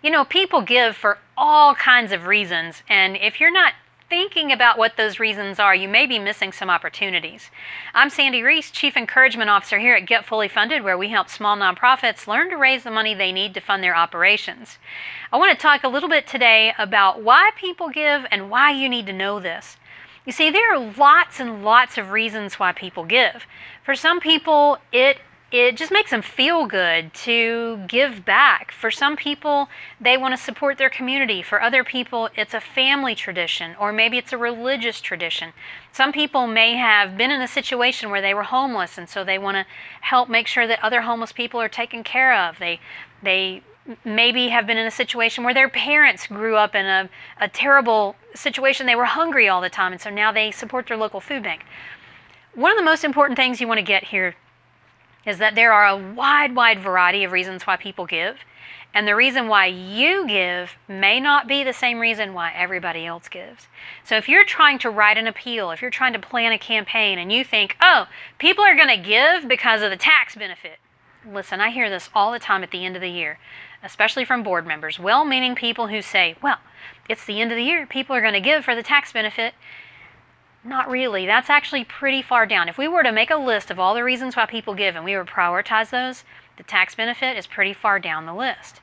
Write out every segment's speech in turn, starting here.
You know, people give for all kinds of reasons, and if you're not thinking about what those reasons are, you may be missing some opportunities. I'm Sandy Reese, Chief Encouragement Officer here at Get Fully Funded, where we help small nonprofits learn to raise the money they need to fund their operations. I want to talk a little bit today about why people give and why you need to know this. You see, there are lots and lots of reasons why people give. For some people, it just makes them feel good to give back. For some people, they want to support their community. For other people, it's a family tradition, or maybe it's a religious tradition. Some people may have been in a situation where they were homeless, and so they want to help make sure that other homeless people are taken care of. They maybe have been in a situation where their parents grew up in a terrible situation. They were hungry all the time, and so now they support their local food bank. One of the most important things you want to get here is that there are a wide variety of reasons why people give, and the reason why you give may not be the same reason why everybody else gives. So if you're trying to write an appeal, if you're trying to plan a campaign and you think, oh, people are going to give because of the tax benefit. Listen, I hear this all the time at the end of the year, especially from board members, well-meaning people who say, well, it's the end of the year, people are going to give for the tax benefit. Not really. That's actually pretty far down. If we were to make a list of all the reasons why people give and we would prioritize those, the tax benefit is pretty far down the list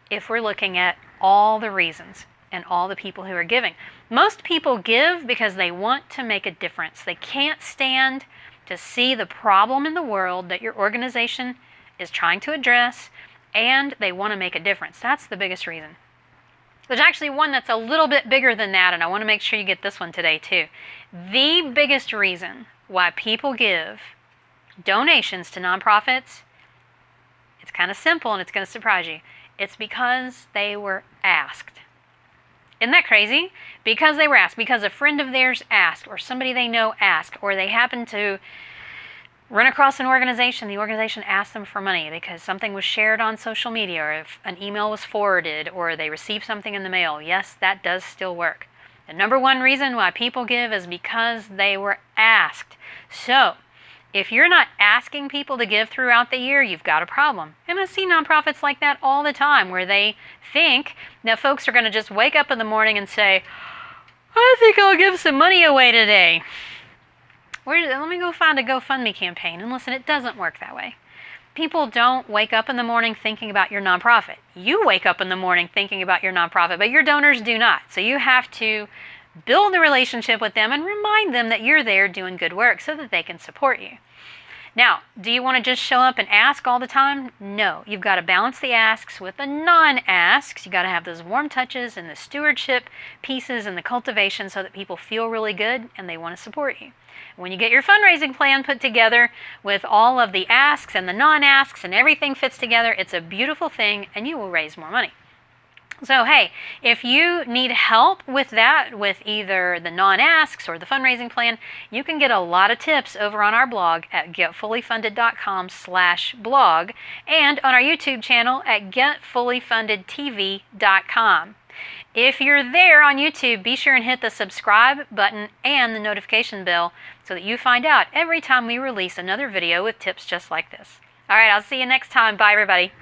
if we're looking at all the reasons and all the people who are giving. Most people give because they want to make a difference. They can't stand to see the problem in the world that your organization is trying to address, and they want to make a difference. That's the biggest reason. There's actually one that's a little bit bigger than that, and I want to make sure you get this one today too. The biggest reason why people give donations to nonprofits, it's kind of simple and it's going to surprise you. It's because they were asked. Isn't that crazy? Because they were asked, because a friend of theirs asked, or somebody they know asked, or they happened to run across an organization, the organization asked them for money because something was shared on social media, or if an email was forwarded, or they received something in the mail. Yes, that does still work. The number one reason why people give is because they were asked. So, if you're not asking people to give throughout the year, you've got a problem. And I see nonprofits like that all the time, where they think that folks are going to just wake up in the morning and say, I think I'll give some money away today. Let me go find a GoFundMe campaign. And listen, it doesn't work that way. People don't wake up in the morning thinking about your nonprofit. You wake up in the morning thinking about your nonprofit, but your donors do not. So you have to build the relationship with them and remind them that you're there doing good work so that they can support you. Now, do you want to just show up and ask all the time? No. You've got to balance the asks with the non-asks. You've got to have those warm touches and the stewardship pieces and the cultivation so that people feel really good and they want to support you. When you get your fundraising plan put together with all of the asks and the non-asks and everything fits together, it's a beautiful thing and you will raise more money. So hey, if you need help with that, with either the non-asks or the fundraising plan, you can get a lot of tips over on our blog at getfullyfunded.com/blog and on our YouTube channel at getfullyfundedtv.com. If you're there on YouTube, be sure and hit the subscribe button and the notification bell so that you find out every time we release another video with tips just like this. All right, I'll see you next time. Bye, everybody.